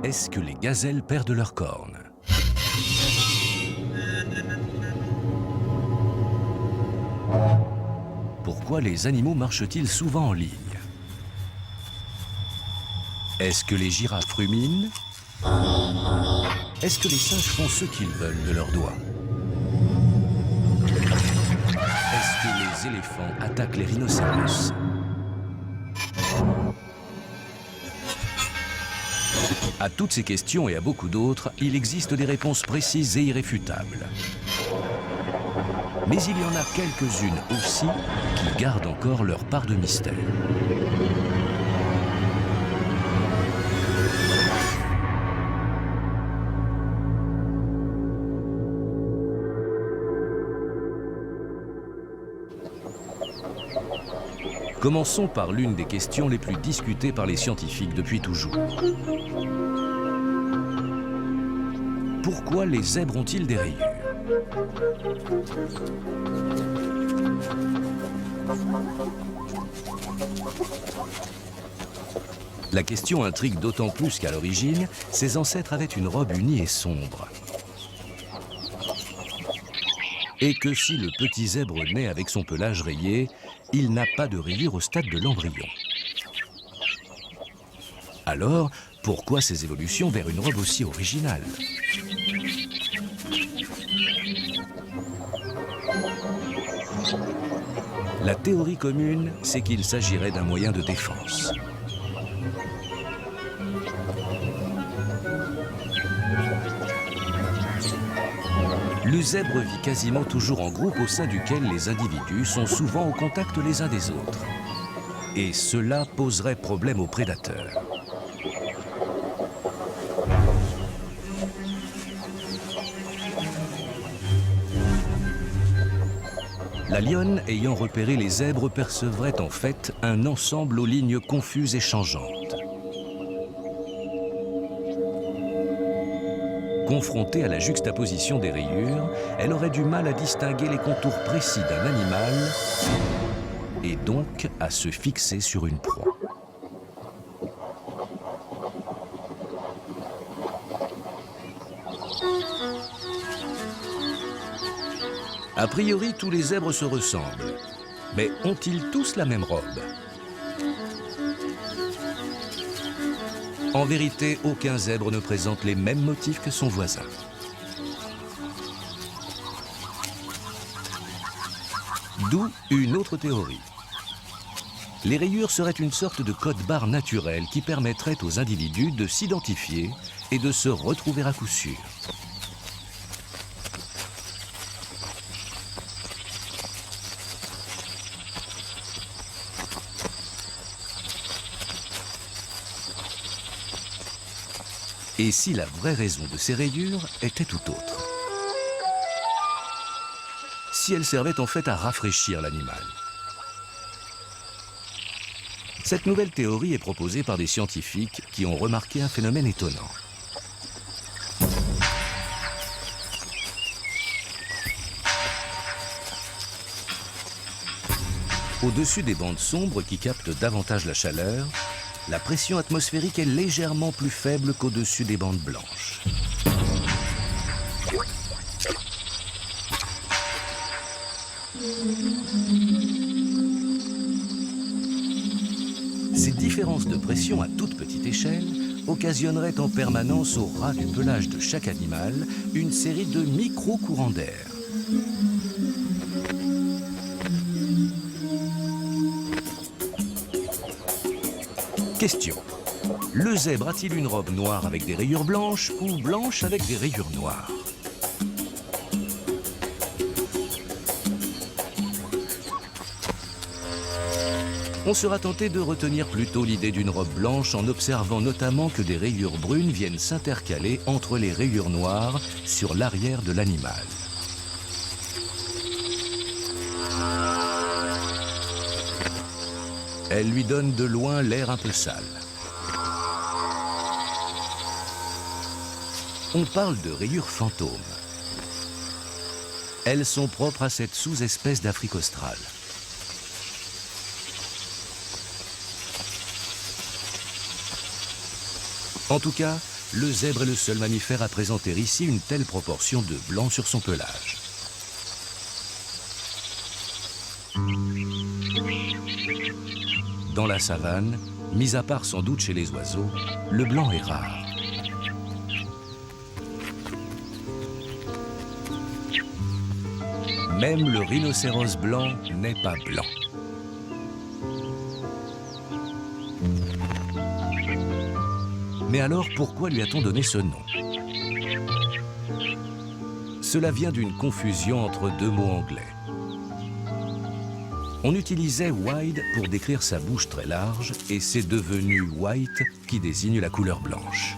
Est-ce que les gazelles perdent leurs cornes? Pourquoi les animaux marchent-ils souvent en ligne? Est-ce que les girafes ruminent? Est-ce que les singes font ce qu'ils veulent de leurs doigts? Est-ce que les éléphants attaquent les rhinocéros? À toutes ces questions et à beaucoup d'autres, il existe des réponses précises et irréfutables. Mais il y en a quelques-unes aussi qui gardent encore leur part de mystère. Commençons par l'une des questions les plus discutées par les scientifiques depuis toujours. Pourquoi les zèbres ont-ils des rayures? La question intrigue d'autant plus qu'à l'origine, ses ancêtres avaient une robe unie et sombre. Et que si le petit zèbre naît avec son pelage rayé, il n'a pas de rayures au stade de l'embryon. Alors, pourquoi ces évolutions vers une robe aussi originale? La théorie commune, c'est qu'il s'agirait d'un moyen de défense. Le zèbre vit quasiment toujours en groupe au sein duquel les individus sont souvent au contact les uns des autres. Et cela poserait problème aux prédateurs. La lionne, ayant repéré les zèbres, percevrait en fait un ensemble aux lignes confuses et changeantes. Confrontée à la juxtaposition des rayures, elle aurait du mal à distinguer les contours précis d'un animal et donc à se fixer sur une proie. A priori, tous les zèbres se ressemblent. Mais ont-ils tous la même robe? En vérité, aucun zèbre ne présente les mêmes motifs que son voisin. D'où une autre théorie. Les rayures seraient une sorte de code-barre naturel qui permettrait aux individus de s'identifier et de se retrouver à coup sûr. Et si la vraie raison de ces rayures était tout autre? Si elles servaient en fait à rafraîchir l'animal. Cette nouvelle théorie est proposée par des scientifiques qui ont remarqué un phénomène étonnant. Au-dessus des bandes sombres qui captent davantage la chaleur, la pression atmosphérique est légèrement plus faible qu'au-dessus des bandes blanches. Ces différences de pression à toute petite échelle occasionneraient en permanence au ras du pelage de chaque animal une série de micro-courants d'air. Question. Le zèbre a-t-il une robe noire avec des rayures blanches ou blanche avec des rayures noires? On sera tenté de retenir plutôt l'idée d'une robe blanche en observant notamment que des rayures brunes viennent s'intercaler entre les rayures noires sur l'arrière de l'animal. Elle lui donne de loin l'air un peu sale. On parle de rayures fantômes. Elles sont propres à cette sous-espèce d'Afrique australe. En tout cas, le zèbre est le seul mammifère à présenter ici une telle proportion de blanc sur son pelage. Dans la savane, mis à part sans doute chez les oiseaux, le blanc est rare. Même le rhinocéros blanc n'est pas blanc. Mais alors, pourquoi lui a-t-on donné ce nom? Cela vient d'une confusion entre deux mots anglais. On utilisait wide pour décrire sa bouche très large et c'est devenu white qui désigne la couleur blanche.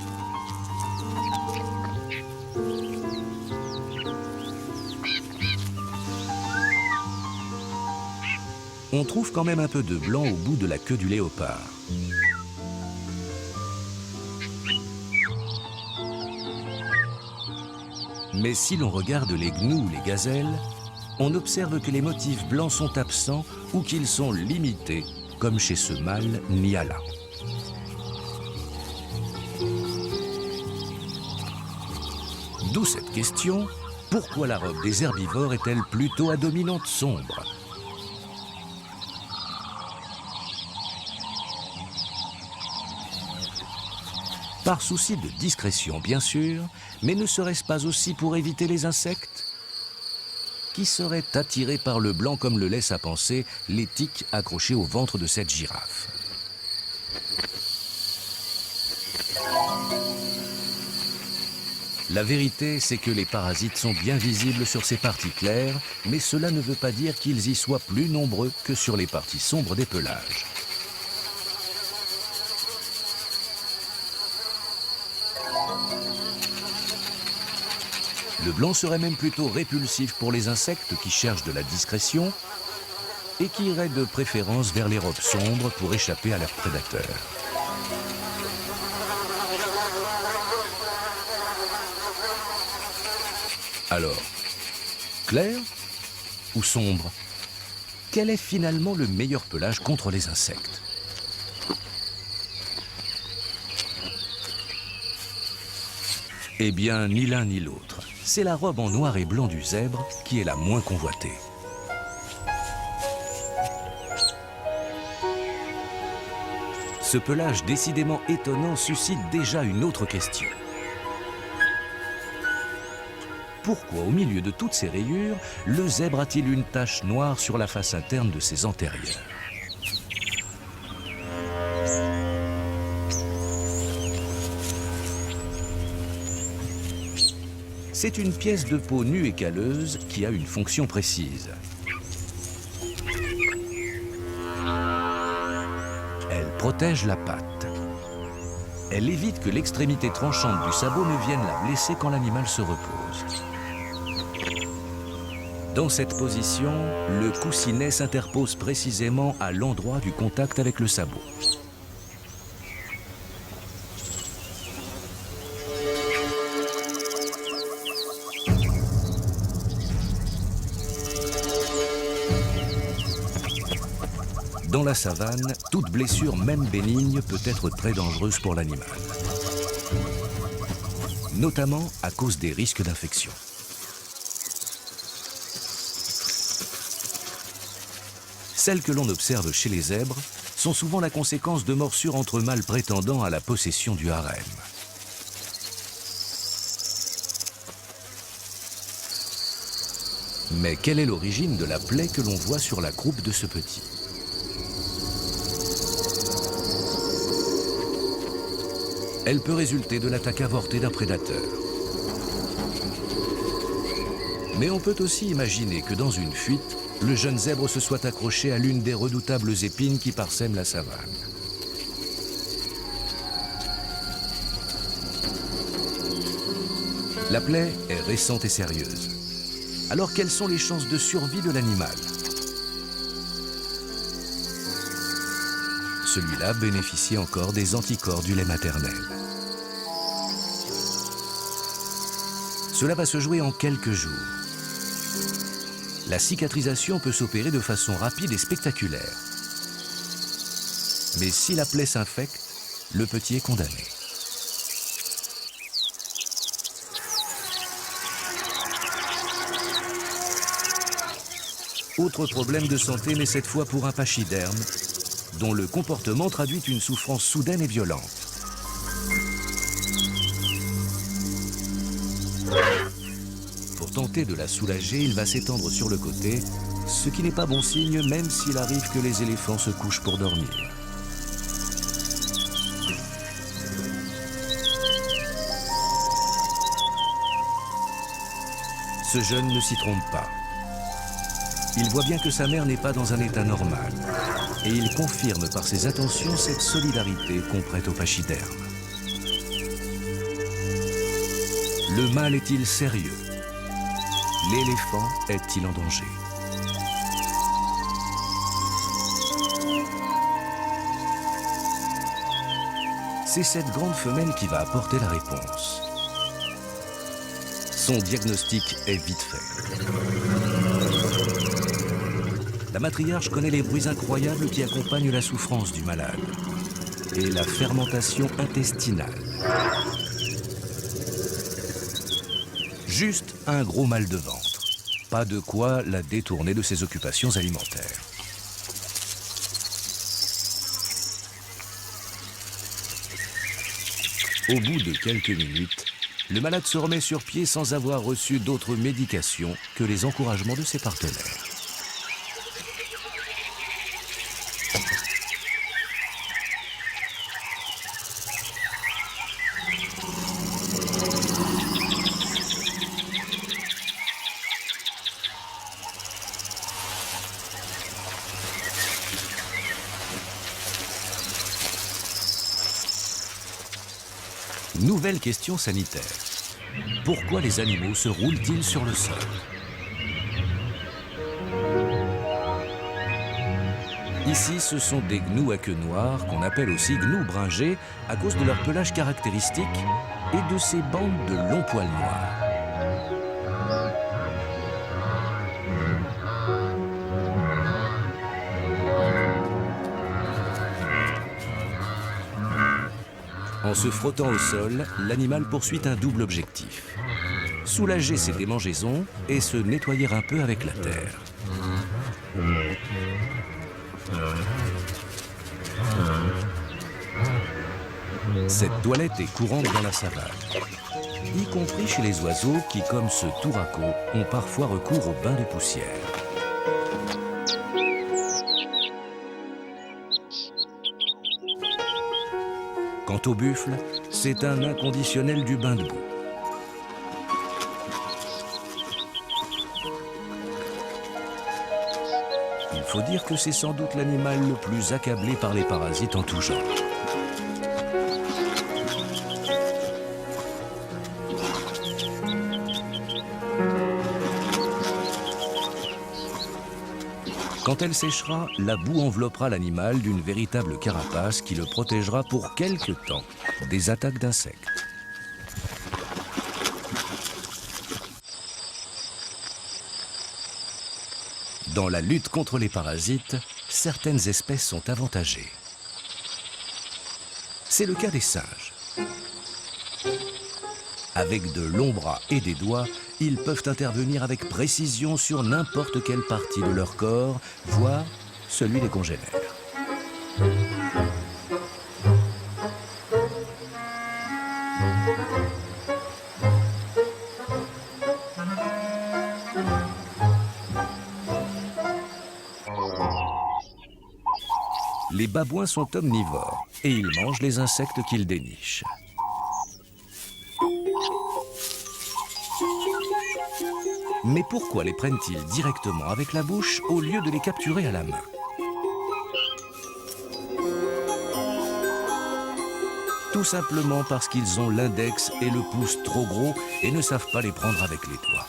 On trouve quand même un peu de blanc au bout de la queue du léopard. Mais si l'on regarde les gnous ou les gazelles, on observe que les motifs blancs sont absents ou qu'ils sont limités, comme chez ce mâle Nyala. D'où cette question, pourquoi la robe des herbivores est-elle plutôt à dominante sombre? Par souci de discrétion, bien sûr, mais ne serait-ce pas aussi pour éviter les insectes? Qui seraient attirés par le blanc comme le laisse à penser les tiques accrochées au ventre de cette girafe? La vérité, c'est que les parasites sont bien visibles sur ces parties claires, mais cela ne veut pas dire qu'ils y soient plus nombreux que sur les parties sombres des pelages. Le blanc serait même plutôt répulsif pour les insectes qui cherchent de la discrétion et qui iraient de préférence vers les robes sombres pour échapper à leurs prédateurs. Alors, clair ou sombre? Quel est finalement le meilleur pelage contre les insectes? Eh bien, ni l'un ni l'autre. C'est la robe en noir et blanc du zèbre qui est la moins convoitée. Ce pelage décidément étonnant suscite déjà une autre question. Pourquoi, au milieu de toutes ces rayures, le zèbre a-t-il une tache noire sur la face interne de ses antérieurs? C'est une pièce de peau nue et calleuse qui a une fonction précise. Elle protège la patte. Elle évite que l'extrémité tranchante du sabot ne vienne la blesser quand l'animal se repose. Dans cette position, le coussinet s'interpose précisément à l'endroit du contact avec le sabot. Dans la savane, toute blessure, même bénigne, peut être très dangereuse pour l'animal, notamment à cause des risques d'infection. Celles que l'on observe chez les zèbres sont souvent la conséquence de morsures entre mâles prétendant à la possession du harem. Mais quelle est l'origine de la plaie que l'on voit sur la croupe de ce petit? Elle peut résulter de l'attaque avortée d'un prédateur. Mais on peut aussi imaginer que dans une fuite, le jeune zèbre se soit accroché à l'une des redoutables épines qui parsèment la savane. La plaie est récente et sérieuse. Alors quelles sont les chances de survie de l'animal? Celui-là bénéficie encore des anticorps du lait maternel. Cela va se jouer en quelques jours. La cicatrisation peut s'opérer de façon rapide et spectaculaire. Mais si la plaie s'infecte, le petit est condamné. Autre problème de santé, mais cette fois pour un pachyderme, dont le comportement traduit une souffrance soudaine et violente. Pour tenter de la soulager, il va s'étendre sur le côté, ce qui n'est pas bon signe même s'il arrive que les éléphants se couchent pour dormir. Ce jeune ne s'y trompe pas. Il voit bien que sa mère n'est pas dans un état normal et il confirme par ses attentions cette solidarité qu'on prête au pachyderme. Le mâle est-il sérieux? L'éléphant est-il en danger? C'est cette grande femelle qui va apporter la réponse. Son diagnostic est vite fait. La matriarche connaît les bruits incroyables qui accompagnent la souffrance du malade et la fermentation intestinale. Juste un gros mal de ventre. Pas de quoi la détourner de ses occupations alimentaires. Au bout de quelques minutes, le malade se remet sur pied sans avoir reçu d'autres médications que les encouragements de ses partenaires. Nouvelle question sanitaire. Pourquoi les animaux se roulent-ils sur le sol? Ici, ce sont des gnous à queue noire, qu'on appelle aussi gnous bringés, à cause de leur pelage caractéristique et de ces bandes de longs poils noirs. En se frottant au sol, l'animal poursuit un double objectif. Soulager ses démangeaisons et se nettoyer un peu avec la terre. Cette toilette est courante dans la savane, y compris chez les oiseaux qui, comme ce touraco, ont parfois recours au bain de poussière. Quant au buffle, c'est un inconditionnel du bain de boue. Il faut dire que c'est sans doute l'animal le plus accablé par les parasites en tout genre. Quand elle séchera, la boue enveloppera l'animal d'une véritable carapace qui le protégera pour quelque temps des attaques d'insectes. Dans la lutte contre les parasites, certaines espèces sont avantagées. C'est le cas des singes. Avec de longs bras et des doigts, ils peuvent intervenir avec précision sur n'importe quelle partie de leur corps, voire celui des congénères. Les babouins sont omnivores et ils mangent les insectes qu'ils dénichent. Mais pourquoi les prennent-ils directement avec la bouche au lieu de les capturer à la main? Tout simplement parce qu'ils ont l'index et le pouce trop gros et ne savent pas les prendre avec les doigts.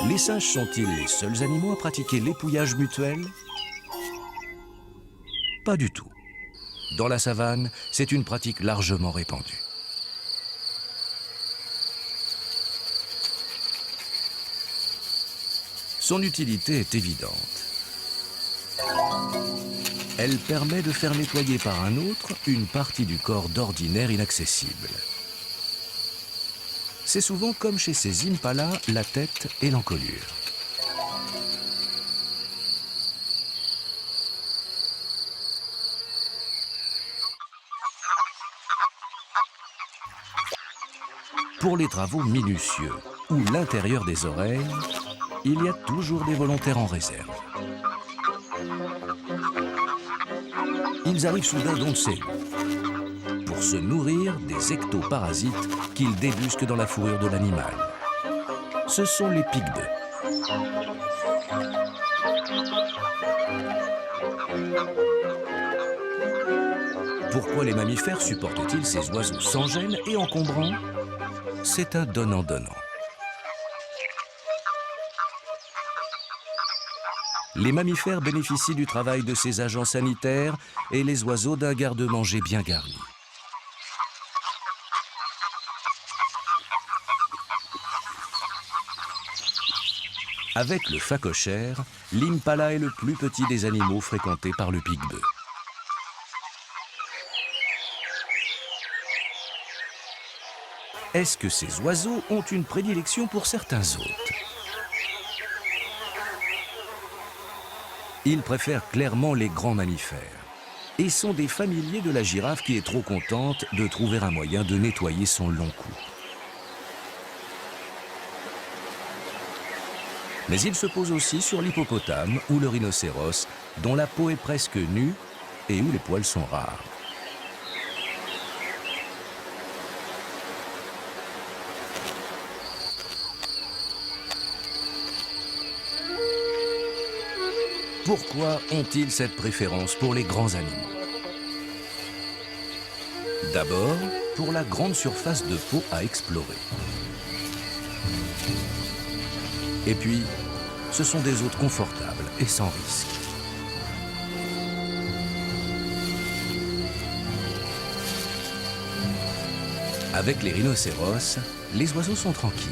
Les singes sont-ils les seuls animaux à pratiquer l'épouillage mutuel? Pas du tout. Dans la savane, c'est une pratique largement répandue. Son utilité est évidente. Elle permet de faire nettoyer par un autre une partie du corps d'ordinaire inaccessible. C'est souvent comme chez ces impalas, la tête et l'encolure. Pour les travaux minutieux ou l'intérieur des oreilles, il y a toujours des volontaires en réserve. Ils arrivent soudain d'on ne sait où, pour se nourrir des ectoparasites qu'ils débusquent dans la fourrure de l'animal. Ce sont les pique-bœufs. Pourquoi les mammifères supportent-ils ces oiseaux sans gêne et encombrants? C'est un donnant-donnant. Les mammifères bénéficient du travail de ces agents sanitaires et les oiseaux d'un garde-manger bien garni. Avec le phacochère, l'impala est le plus petit des animaux fréquentés par le pique-bœuf. Est-ce que ces oiseaux ont une prédilection pour certains hôtes? Ils préfèrent clairement les grands mammifères et sont des familiers de la girafe qui est trop contente de trouver un moyen de nettoyer son long cou. Mais ils se posent aussi sur l'hippopotame ou le rhinocéros, dont la peau est presque nue et où les poils sont rares. Pourquoi ont-ils cette préférence pour les grands animaux? D'abord, pour la grande surface de peau à explorer. Et puis, ce sont des hôtes confortables et sans risque. Avec les rhinocéros, les oiseaux sont tranquilles.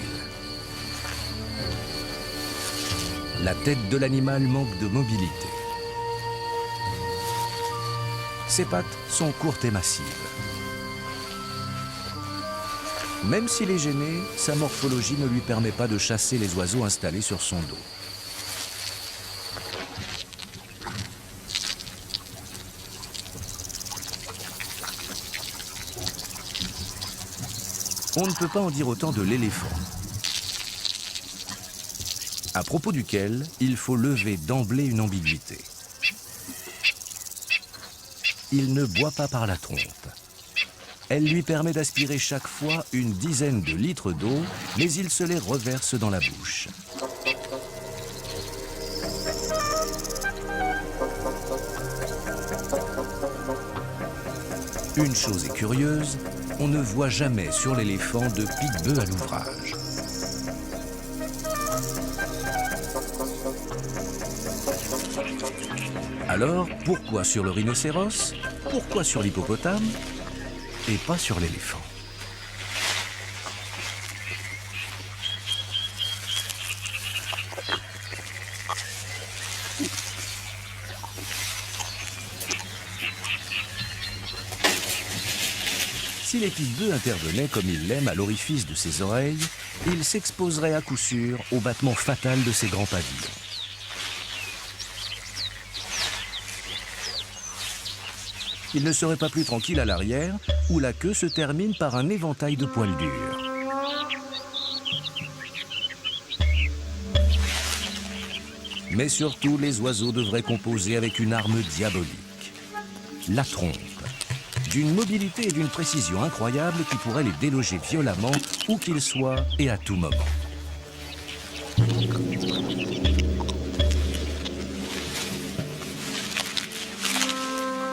La tête de l'animal manque de mobilité. Ses pattes sont courtes et massives. Même s'il est gêné, sa morphologie ne lui permet pas de chasser les oiseaux installés sur son dos. On ne peut pas en dire autant de l'éléphant, à propos duquel il faut lever d'emblée une ambiguïté. Il ne boit pas par la trompe. Elle lui permet d'aspirer chaque fois une dizaine de litres d'eau, mais il se les reverse dans la bouche. Une chose est curieuse, on ne voit jamais sur l'éléphant de pique-bœuf à l'ouvrage. Alors, pourquoi sur le rhinocéros? Pourquoi sur l'hippopotame? Et pas sur l'éléphant? Si les pique-bœufs intervenaient comme il l'aime à l'orifice de ses oreilles, il s'exposerait à coup sûr au battement fatal de ses grands pavillons. Il ne serait pas plus tranquille à l'arrière, où la queue se termine par un éventail de poils durs. Mais surtout, les oiseaux devraient composer avec une arme diabolique, la trompe, d'une mobilité et d'une précision incroyables qui pourraient les déloger violemment, où qu'ils soient et à tout moment.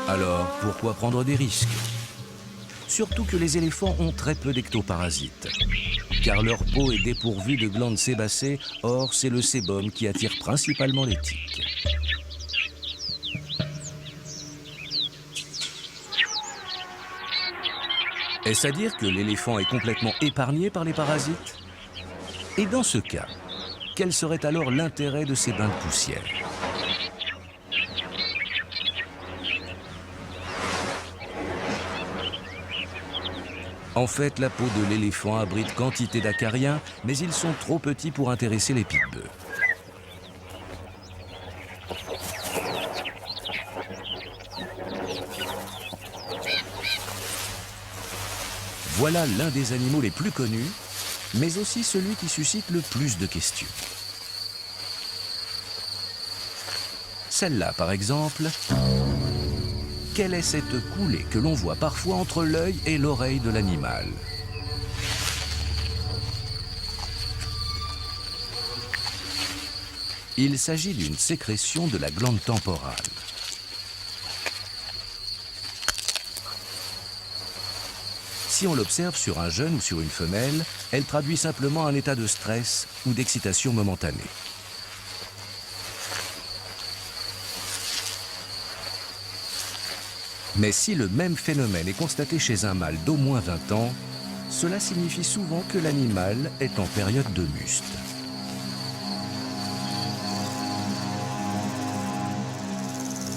Alors, pourquoi prendre des risques? Surtout que les éléphants ont très peu d'ectoparasites, car leur peau est dépourvue de glandes sébacées, or c'est le sébum qui attire principalement les tiques. Est-ce à dire que l'éléphant est complètement épargné par les parasites? Et dans ce cas, quel serait alors l'intérêt de ces bains de poussière? En fait, la peau de l'éléphant abrite quantité d'acariens, mais ils sont trop petits pour intéresser les pique-bœufs. Voilà l'un des animaux les plus connus, mais aussi celui qui suscite le plus de questions. Celle-là, par exemple, quelle est cette coulée que l'on voit parfois entre l'œil et l'oreille de l'animal? Il s'agit d'une sécrétion de la glande temporale. Si on l'observe sur un jeune ou sur une femelle, elle traduit simplement un état de stress ou d'excitation momentanée. Mais si le même phénomène est constaté chez un mâle d'au moins 20 ans, cela signifie souvent que l'animal est en période de muste.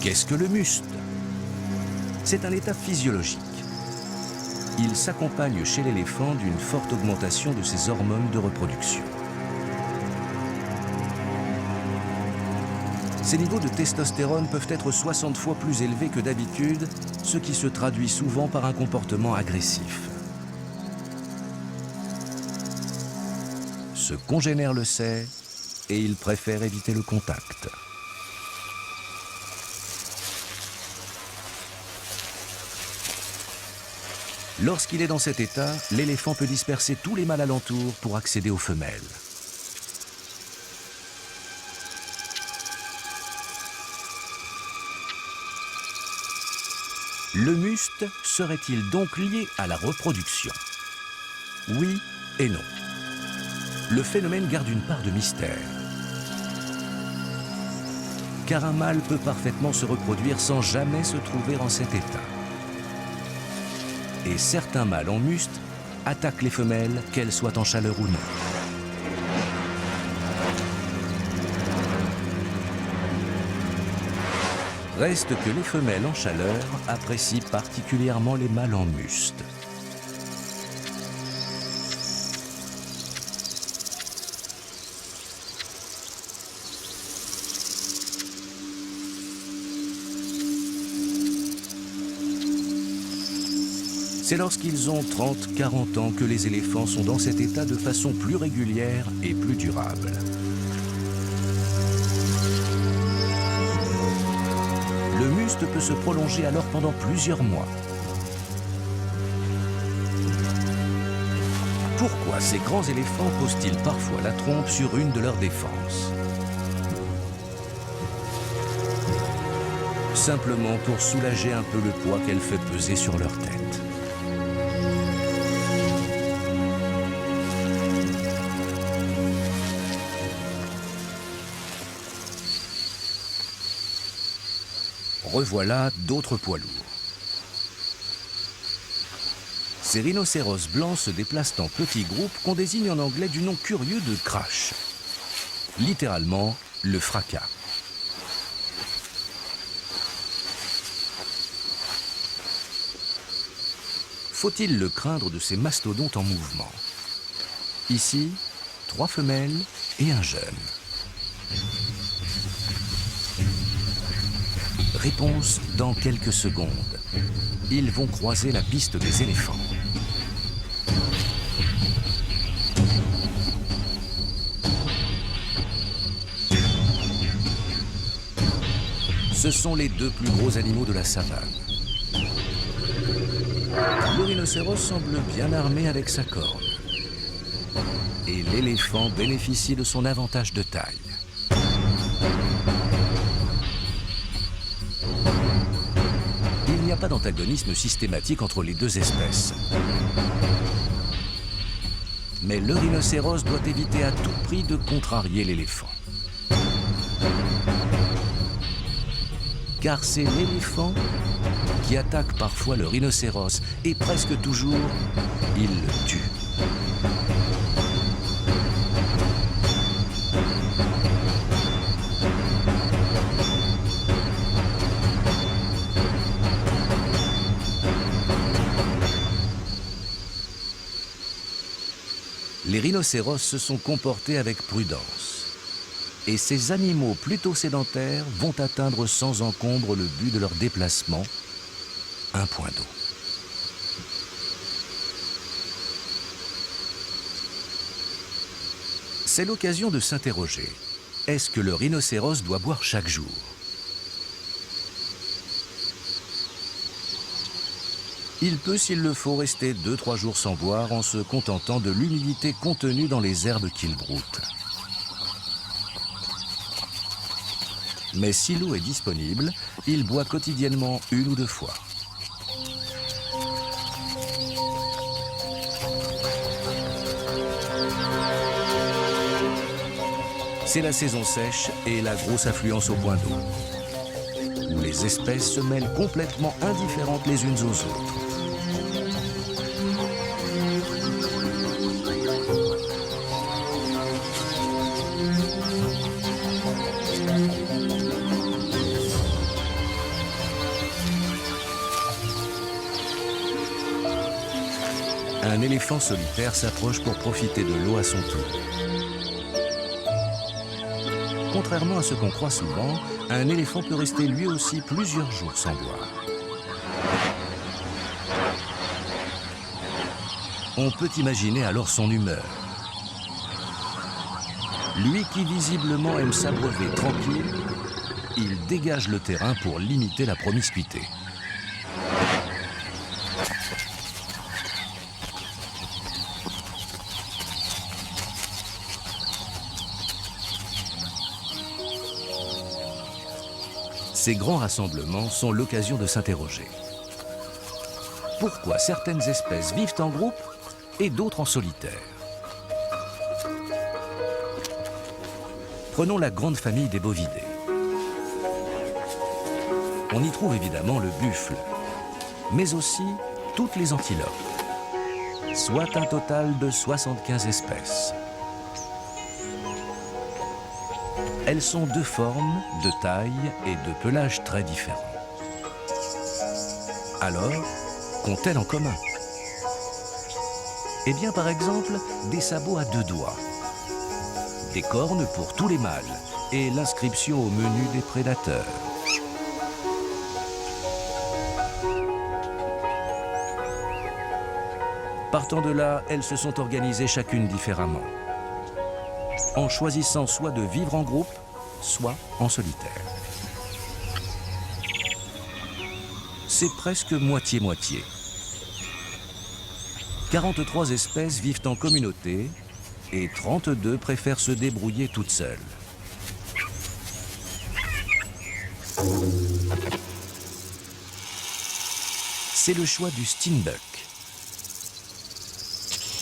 Qu'est-ce que le muste? C'est un état physiologique. Il s'accompagne chez l'éléphant d'une forte augmentation de ses hormones de reproduction. Ces niveaux de testostérone peuvent être 60 fois plus élevés que d'habitude, ce qui se traduit souvent par un comportement agressif. Ce congénère le sait et il préfère éviter le contact. Lorsqu'il est dans cet état, l'éléphant peut disperser tous les mâles alentours pour accéder aux femelles. Le muste serait-il donc lié à la reproduction? Oui et non. Le phénomène garde une part de mystère. Car un mâle peut parfaitement se reproduire sans jamais se trouver en cet état. Et certains mâles en muste attaquent les femelles, qu'elles soient en chaleur ou non. Reste que les femelles en chaleur apprécient particulièrement les mâles en muste. C'est lorsqu'ils ont 30-40 ans que les éléphants sont dans cet état de façon plus régulière et plus durable. Le muste peut se prolonger alors pendant plusieurs mois. Pourquoi ces grands éléphants posent-ils parfois la trompe sur une de leurs défenses? Simplement pour soulager un peu le poids qu'elle fait peser sur leur tête. Revoilà d'autres poids lourds. Ces rhinocéros blancs se déplacent en petits groupes qu'on désigne en anglais du nom curieux de crash. Littéralement, le fracas. Faut-il le craindre de ces mastodontes en mouvement? Ici, 3 femelles et un jeune. Réponse dans quelques secondes. Ils vont croiser la piste des éléphants. Ce sont les 2 plus gros animaux de la savane. Le rhinocéros semble bien armé avec sa corne. Et l'éléphant bénéficie de son avantage de taille. Il n'y a pas d'antagonisme systématique entre les 2 espèces. Mais le rhinocéros doit éviter à tout prix de contrarier l'éléphant. Car c'est l'éléphant qui attaque parfois le rhinocéros et presque toujours, il le tue. les rhinocéros se sont comportés avec prudence. Et ces animaux plutôt sédentaires vont atteindre sans encombre le but de leur déplacement, un point d'eau. C'est l'occasion de s'interroger. Est-ce que le rhinocéros doit boire chaque jour? Il peut, s'il le faut, rester 2-3 jours sans boire en se contentant de l'humidité contenue dans les herbes qu'il broute. Mais si l'eau est disponible, il boit quotidiennement 1 ou 2 fois. C'est la saison sèche et la grosse affluence au point d'eau, où les espèces se mêlent complètement indifférentes les unes aux autres. Un éléphant solitaire s'approche pour profiter de l'eau à son tour. Contrairement à ce qu'on croit souvent, un éléphant peut rester lui aussi plusieurs jours sans boire. On peut imaginer alors son humeur. Lui qui visiblement aime s'abreuver tranquille, il dégage le terrain pour limiter la promiscuité. Ces grands rassemblements sont l'occasion de s'interroger. Pourquoi certaines espèces vivent en groupe et d'autres en solitaire? Prenons la grande famille des bovidés. On y trouve évidemment le buffle, mais aussi toutes les antilopes, soit un total de 75 espèces. Elles sont de forme, de taille et de pelage très différents. Alors, qu'ont-elles en commun? Eh bien, par exemple, des sabots à 2 doigts, des cornes pour tous les mâles et l'inscription au menu des prédateurs. Partant de là, elles se sont organisées chacune différemment, en choisissant soit de vivre en groupe, soit en solitaire. C'est presque moitié-moitié. 43 espèces vivent en communauté et 32 préfèrent se débrouiller toutes seules. C'est le choix du steenbok.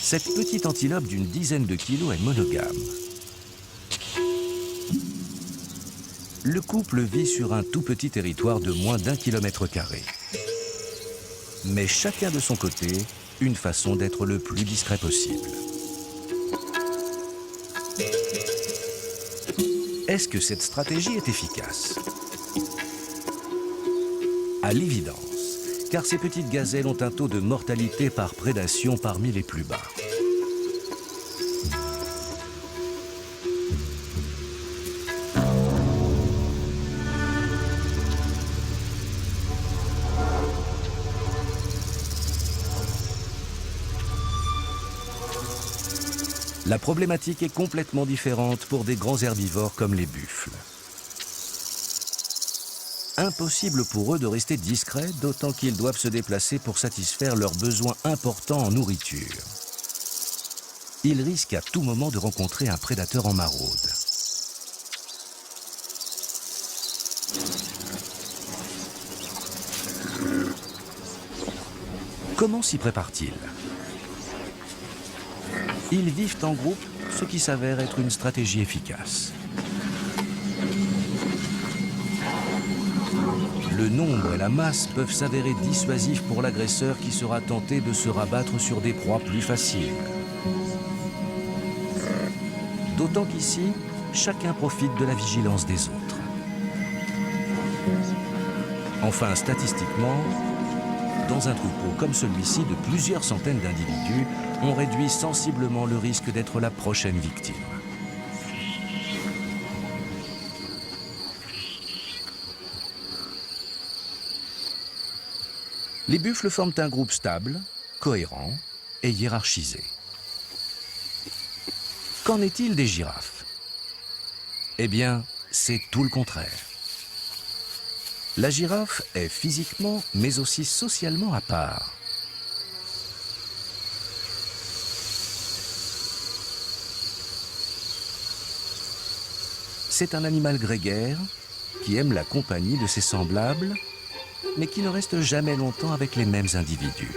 Cette petite antilope d'une dizaine de kilos est monogame. Le couple vit sur un tout petit territoire de moins d'1 km². Mais chacun de son côté, une façon d'être le plus discret possible. Est-ce que cette stratégie est efficace? À l'évidence, car ces petites gazelles ont un taux de mortalité par prédation parmi les plus bas. La problématique est complètement différente pour des grands herbivores comme les buffles. Impossible pour eux de rester discrets, d'autant qu'ils doivent se déplacer pour satisfaire leurs besoins importants en nourriture. Ils risquent à tout moment de rencontrer un prédateur en maraude. Comment s'y préparent-ils? Ils vivent en groupe, ce qui s'avère être une stratégie efficace. Le nombre et la masse peuvent s'avérer dissuasifs pour l'agresseur qui sera tenté de se rabattre sur des proies plus faciles. D'autant qu'ici, chacun profite de la vigilance des autres. Enfin, statistiquement, dans un troupeau comme celui-ci de plusieurs centaines d'individus, on réduit sensiblement le risque d'être la prochaine victime. Les buffles forment un groupe stable, cohérent et hiérarchisé. Qu'en est-il des girafes? Eh bien, c'est tout le contraire. La girafe est physiquement, mais aussi socialement à part. C'est un animal grégaire qui aime la compagnie de ses semblables, mais qui ne reste jamais longtemps avec les mêmes individus.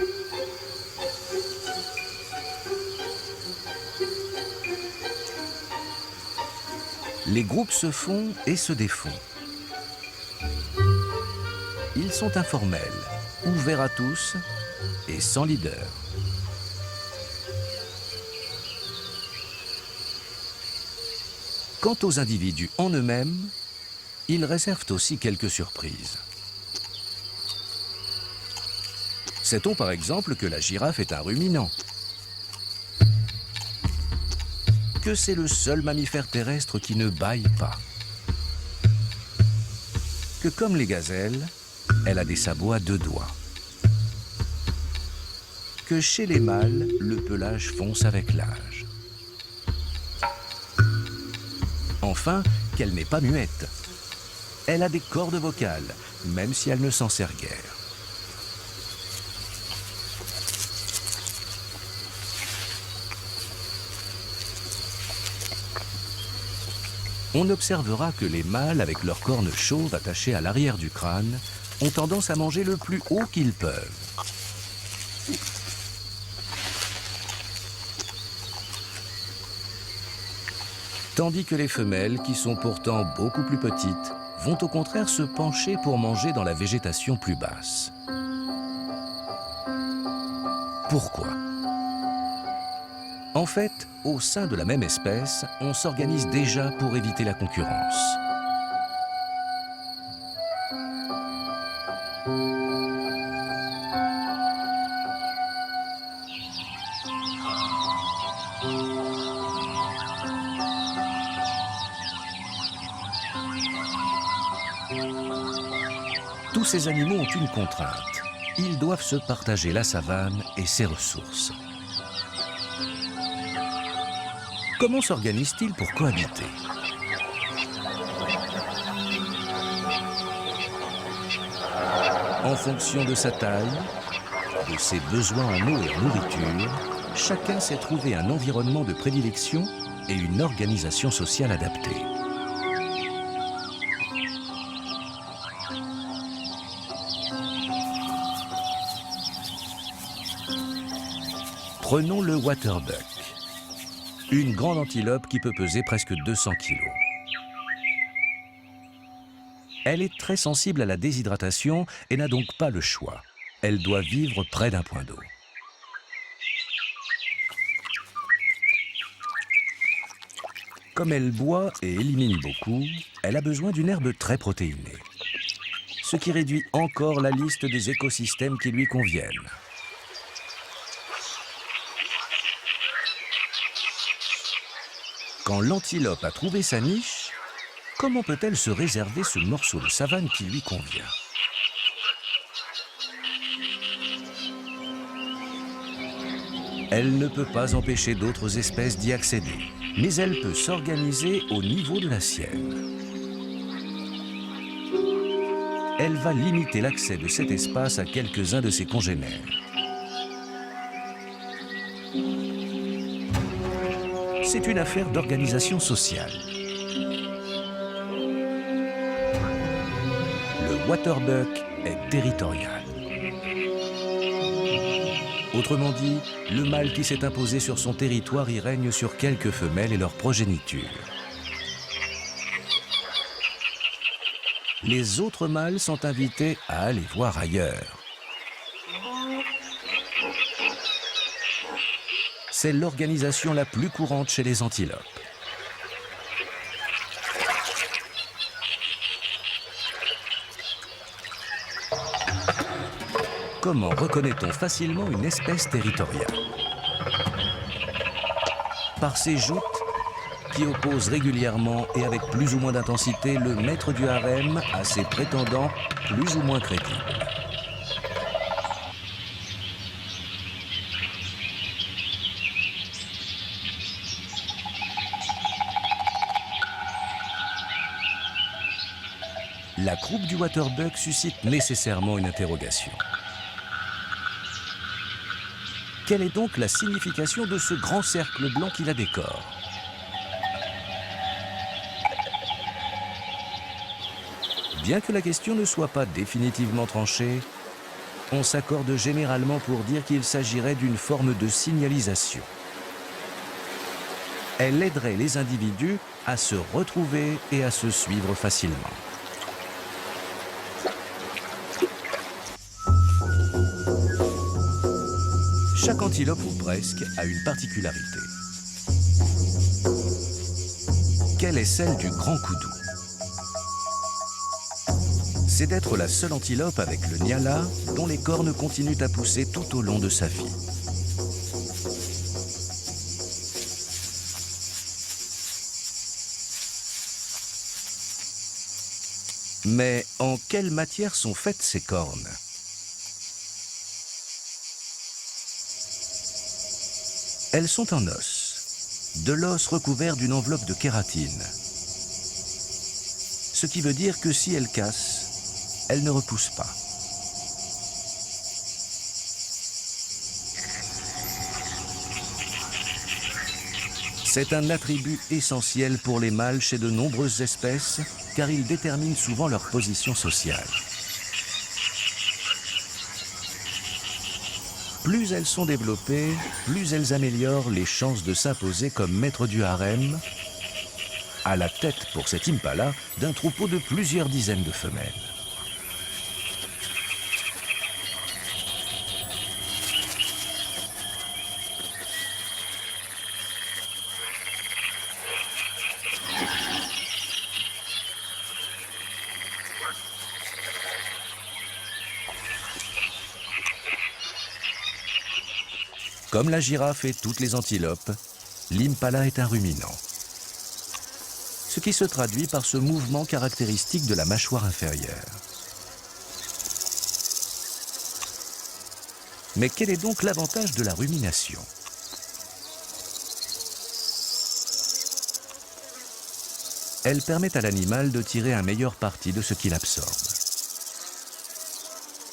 Les groupes se font et se défont. Ils sont informels, ouverts à tous et sans leader. Quant aux individus en eux-mêmes, ils réservent aussi quelques surprises. Sait-on par exemple que la girafe est un ruminant? Que c'est le seul mammifère terrestre qui ne bâille pas? Que comme les gazelles, elle a des sabots à 2 doigts? Que chez les mâles, le pelage fonce avec l'âge? Enfin, qu'elle n'est pas muette. Elle a des cordes vocales, même si elle ne s'en sert guère. On observera que les mâles, avec leurs cornes chauves attachées à l'arrière du crâne, ont tendance à manger le plus haut qu'ils peuvent. Tandis que les femelles, qui sont pourtant beaucoup plus petites, vont au contraire se pencher pour manger dans la végétation plus basse. Pourquoi? En fait, au sein de la même espèce, on s'organise déjà pour éviter la concurrence. Tous ces animaux ont une contrainte. Ils doivent se partager la savane et ses ressources. Comment s'organisent-ils pour cohabiter? En fonction de sa taille, de ses besoins en eau et en nourriture, chacun s'est trouvé un environnement de prédilection et une organisation sociale adaptée. Prenons le waterbuck, une grande antilope qui peut peser presque 200 kg. Elle est très sensible à la déshydratation et n'a donc pas le choix. Elle doit vivre près d'un point d'eau. Comme elle boit et élimine beaucoup, elle a besoin d'une herbe très protéinée, ce qui réduit encore la liste des écosystèmes qui lui conviennent. Quand l'antilope a trouvé sa niche, comment peut-elle se réserver ce morceau de savane qui lui convient? Elle ne peut pas empêcher d'autres espèces d'y accéder, mais elle peut s'organiser au niveau de la sienne. Elle va limiter l'accès de cet espace à quelques-uns de ses congénères. C'est une affaire d'organisation sociale. Le waterbuck est territorial. Autrement dit, le mâle qui s'est imposé sur son territoire y règne sur quelques femelles et leur progéniture. Les autres mâles sont invités à aller voir ailleurs. C'est l'organisation la plus courante chez les antilopes. Comment reconnaît-on facilement une espèce territoriale? par ces joutes qui opposent régulièrement et avec plus ou moins d'intensité le maître du harem à ses prétendants plus ou moins crédibles. La croupe du waterbuck suscite nécessairement une interrogation. Quelle est donc la signification de ce grand cercle blanc qui la décore? Bien que la question ne soit pas définitivement tranchée, on s'accorde généralement pour dire qu'il s'agirait d'une forme de signalisation. Elle aiderait les individus à se retrouver et à se suivre facilement. Chaque antilope, ou presque, a une particularité. Quelle est celle du grand koudou? C'est d'être la seule antilope avec le nyala dont les cornes continuent à pousser tout au long de sa vie. Mais en quelle matière sont faites ces cornes? Elles sont en os, de l'os recouvert d'une enveloppe de kératine. Ce qui veut dire que si elles cassent, elles ne repoussent pas. C'est un attribut essentiel pour les mâles chez de nombreuses espèces, car il détermine souvent leur position sociale. Plus elles sont développées, plus elles améliorent les chances de s'imposer comme maître du harem, à la tête pour cet impala d'un troupeau de plusieurs dizaines de femelles. Comme la girafe et toutes les antilopes, l'impala est un ruminant. Ce qui se traduit par ce mouvement caractéristique de la mâchoire inférieure. Mais quel est donc l'avantage de la rumination? Elle permet à l'animal de tirer un meilleur parti de ce qu'il absorbe.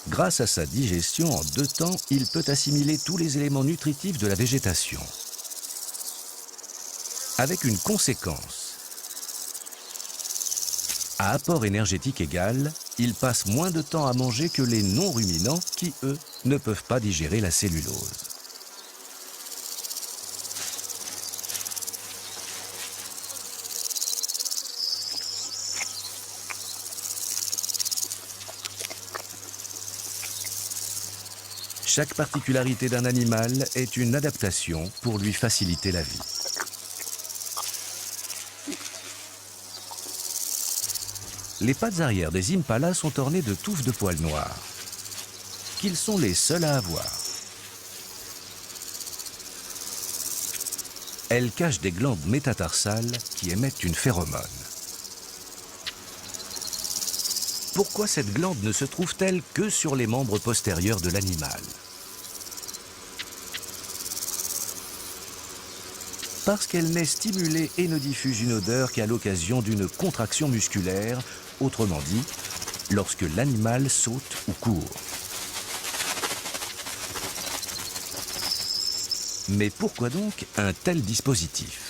Grâce à sa digestion en 2 temps, il peut assimiler tous les éléments nutritifs de la végétation. Avec une conséquence. À apport énergétique égal, il passe moins de temps à manger que les non-ruminants qui, eux, ne peuvent pas digérer la cellulose. Chaque particularité d'un animal est une adaptation pour lui faciliter la vie. Les pattes arrière des impalas sont ornées de touffes de poils noirs, qu'ils sont les seuls à avoir. Elles cachent des glandes métatarsales qui émettent une phéromone. Pourquoi cette glande ne se trouve-t-elle que sur les membres postérieurs de l'animal? Parce qu'elle n'est stimulée et ne diffuse une odeur qu'à l'occasion d'une contraction musculaire, autrement dit, lorsque l'animal saute ou court. Mais pourquoi donc un tel dispositif?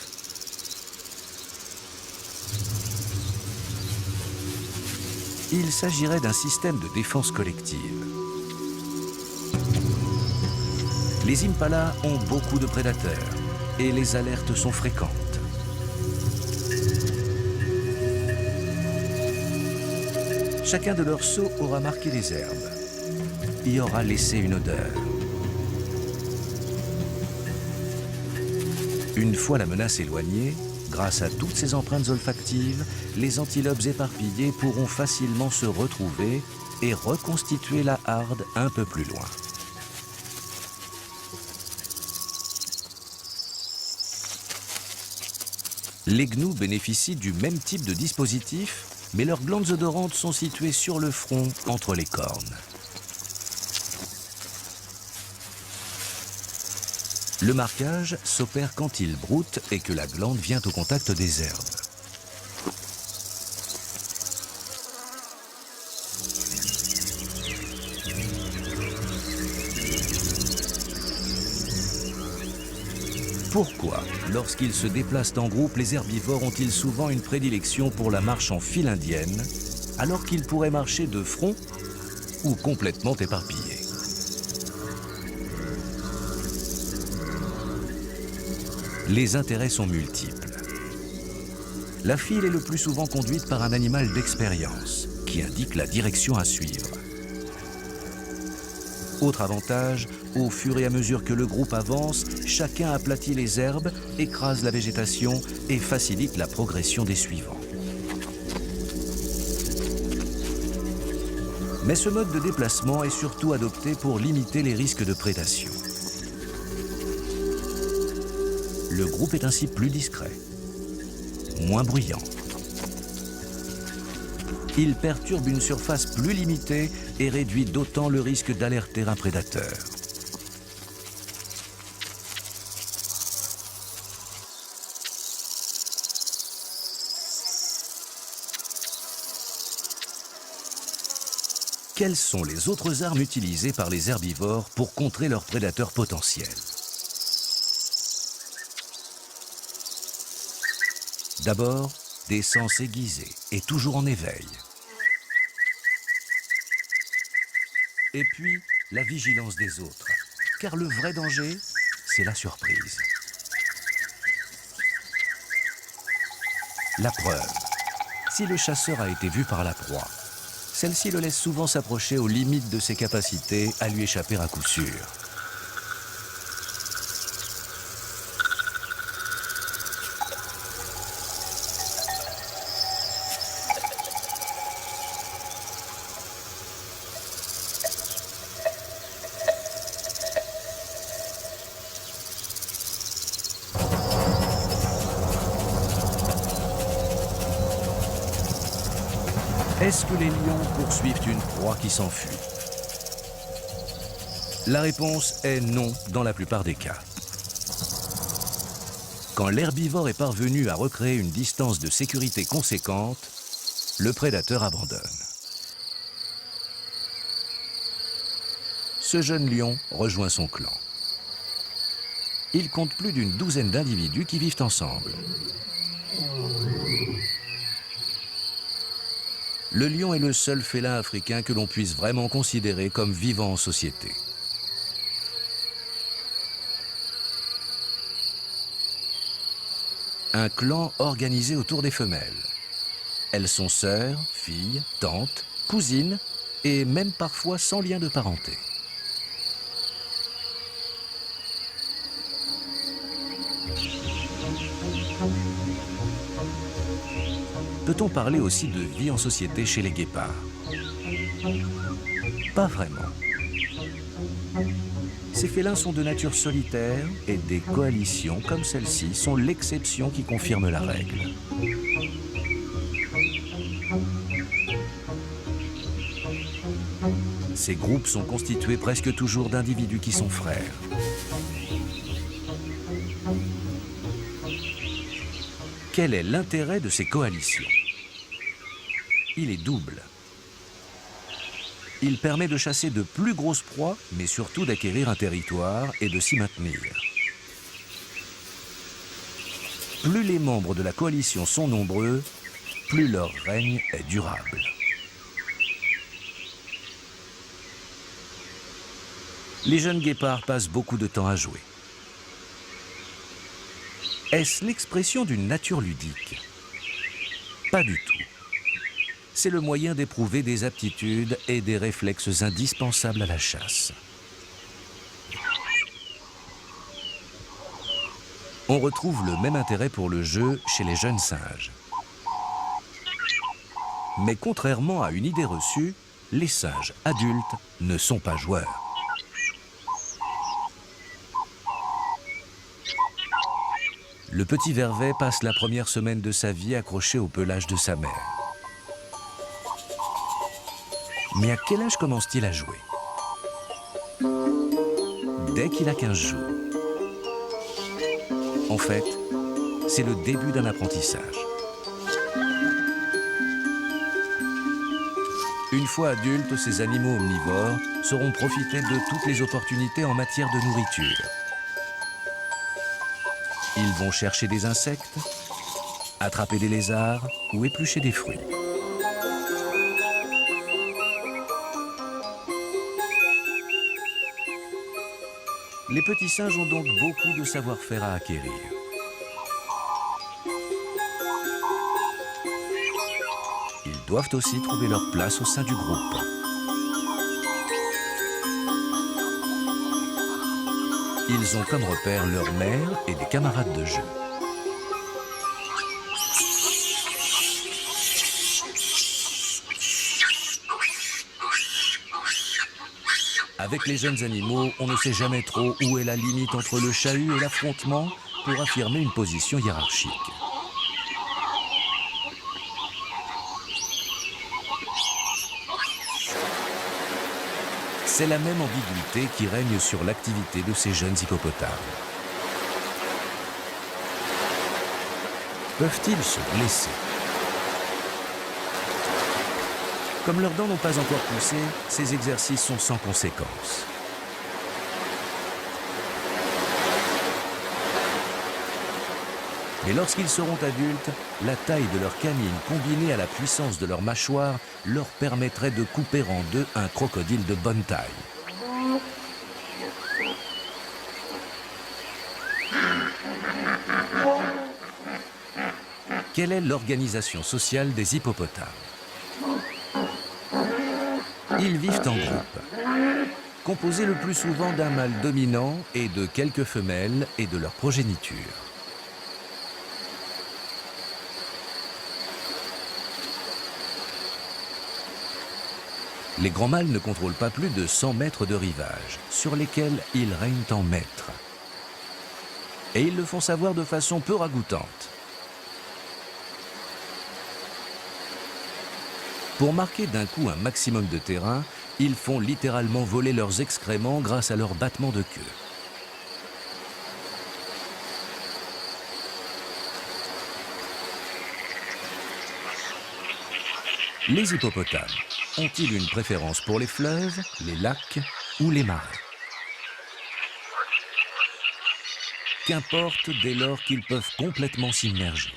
Il s'agirait d'un système de défense collective. Les impalas ont beaucoup de prédateurs et les alertes sont fréquentes. Chacun de leurs sauts aura marqué les herbes, y aura laissé une odeur. Une fois la menace éloignée, grâce à toutes ces empreintes olfactives, les antilopes éparpillées pourront facilement se retrouver et reconstituer la harde un peu plus loin. Les gnous bénéficient du même type de dispositif, mais leurs glandes odorantes sont situées sur le front, entre les cornes. Le marquage s'opère quand ils broutent et que la glande vient au contact des herbes. Pourquoi, lorsqu'ils se déplacent en groupe, les herbivores ont-ils souvent une prédilection pour la marche en file indienne, alors qu'ils pourraient marcher de front ou complètement éparpillés? Les intérêts sont multiples. La file est le plus souvent conduite par un animal d'expérience, qui indique la direction à suivre. Autre avantage, au fur et à mesure que le groupe avance, chacun aplatit les herbes, écrase la végétation et facilite la progression des suivants. Mais ce mode de déplacement est surtout adopté pour limiter les risques de prédation. Le groupe est ainsi plus discret, moins bruyant. Il perturbe une surface plus limitée et réduit d'autant le risque d'alerter un prédateur. Quelles sont les autres armes utilisées par les herbivores pour contrer leurs prédateurs potentiels? D'abord, des sens aiguisés et toujours en éveil. Et puis, la vigilance des autres, car le vrai danger, c'est la surprise. La preuve, si le chasseur a été vu par la proie, celle-ci le laisse souvent s'approcher aux limites de ses capacités à lui échapper à coup sûr. Est-ce que les lions poursuivent une proie qui s'enfuit? La réponse est non dans la plupart des cas. Quand l'herbivore est parvenu à recréer une distance de sécurité conséquente, le prédateur abandonne. Ce jeune lion rejoint son clan. Il compte plus d'une douzaine d'individus qui vivent ensemble. Le lion est le seul félin africain que l'on puisse vraiment considérer comme vivant en société. Un clan organisé autour des femelles. Elles sont sœurs, filles, tantes, cousines et même parfois sans lien de parenté. Peut-on parler aussi de vie en société chez les guépards? Pas vraiment. Ces félins sont de nature solitaire et des coalitions comme celle-ci sont l'exception qui confirme la règle. Ces groupes sont constitués presque toujours d'individus qui sont frères. Quel est l'intérêt de ces coalitions? Il est double. Il permet de chasser de plus grosses proies, mais surtout d'acquérir un territoire et de s'y maintenir. Plus les membres de la coalition sont nombreux, plus leur règne est durable. Les jeunes guépards passent beaucoup de temps à jouer. Est-ce l'expression d'une nature ludique? Pas du tout. C'est le moyen d'éprouver des aptitudes et des réflexes indispensables à la chasse. On retrouve le même intérêt pour le jeu chez les jeunes singes. Mais contrairement à une idée reçue, les singes adultes ne sont pas joueurs. Le petit Vervet passe la première semaine de sa vie accroché au pelage de sa mère. Mais à quel âge commence-t-il à jouer? Dès qu'il a 15 jours. En fait, c'est le début d'un apprentissage. Une fois adultes, ces animaux omnivores sauront profiter de toutes les opportunités en matière de nourriture. Ils vont chercher des insectes, attraper des lézards ou éplucher des fruits. Les petits singes ont donc beaucoup de savoir-faire à acquérir. Ils doivent aussi trouver leur place au sein du groupe. Ils ont comme repère leur mère et des camarades de jeu. Avec les jeunes animaux, on ne sait jamais trop où est la limite entre le chahut et l'affrontement pour affirmer une position hiérarchique. C'est la même ambiguïté qui règne sur l'activité de ces jeunes hippopotames. Peuvent-ils se blesser? Comme leurs dents n'ont pas encore poussé, ces exercices sont sans conséquence. Mais lorsqu'ils seront adultes, la taille de leurs canines combinée à la puissance de leur mâchoire leur permettrait de couper en deux un crocodile de bonne taille. Quelle est l'organisation sociale des hippopotames? Ils vivent en groupe, composés le plus souvent d'un mâle dominant et de quelques femelles et de leur progéniture. Les grands mâles ne contrôlent pas plus de 100 mètres de rivage, sur lesquels ils règnent en maîtres. Et ils le font savoir de façon peu ragoûtante. Pour marquer d'un coup un maximum de terrain, ils font littéralement voler leurs excréments grâce à leur battement de queue. Les hippopotames ont-ils une préférence pour les fleuves, les lacs ou les marais? Qu'importe dès lors qu'ils peuvent complètement s'immerger.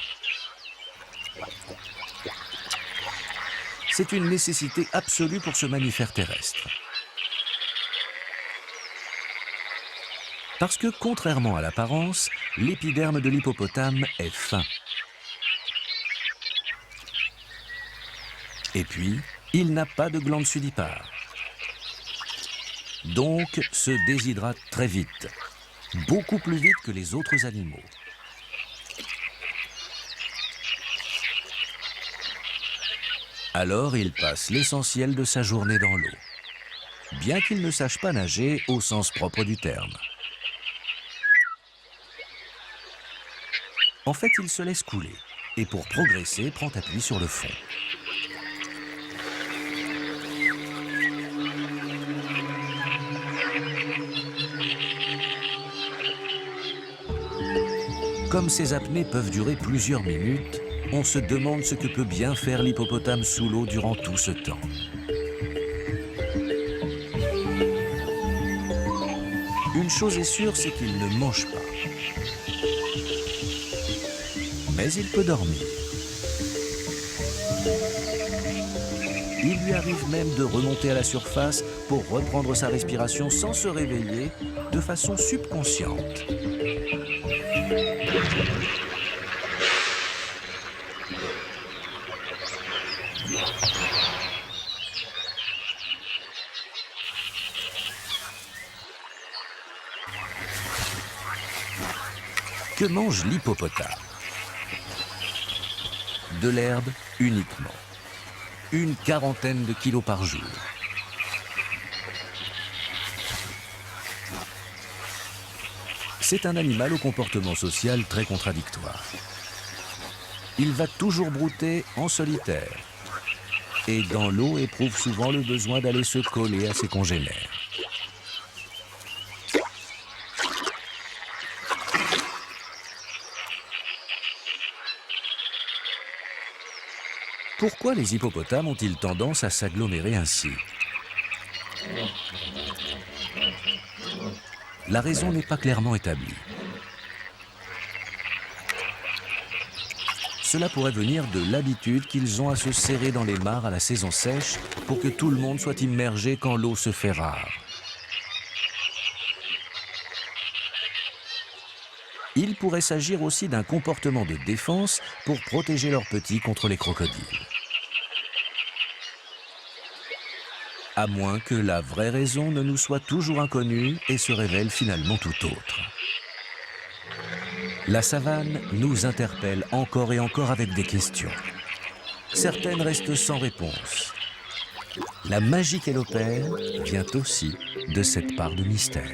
C'est une nécessité absolue pour ce mammifère terrestre. Parce que, contrairement à l'apparence, l'épiderme de l'hippopotame est fin. Et puis, il n'a pas de glande sudipare. Donc, se déshydrate très vite, beaucoup plus vite que les autres animaux. Alors, il passe l'essentiel de sa journée dans l'eau, bien qu'il ne sache pas nager au sens propre du terme. En fait, il se laisse couler et pour progresser, prend appui sur le fond. Comme ces apnées peuvent durer plusieurs minutes, on se demande ce que peut bien faire l'hippopotame sous l'eau durant tout ce temps. Une chose est sûre, c'est qu'il ne mange pas. Mais il peut dormir. Il lui arrive même de remonter à la surface pour reprendre sa respiration sans se réveiller, de façon subconsciente. Que mange l'hippopotame? De l'herbe uniquement. Une quarantaine de kilos par jour. C'est un animal au comportement social très contradictoire. Il va toujours brouter en solitaire et dans l'eau éprouve souvent le besoin d'aller se coller à ses congénères. Pourquoi les hippopotames ont-ils tendance à s'agglomérer ainsi? La raison n'est pas clairement établie. Cela pourrait venir de l'habitude qu'ils ont à se serrer dans les mares à la saison sèche pour que tout le monde soit immergé quand l'eau se fait rare. Il pourrait s'agir aussi d'un comportement de défense pour protéger leurs petits contre les crocodiles. À moins que la vraie raison ne nous soit toujours inconnue et se révèle finalement tout autre. La savane nous interpelle encore et encore avec des questions. Certaines restent sans réponse. La magie qu'elle opère vient aussi de cette part de mystère.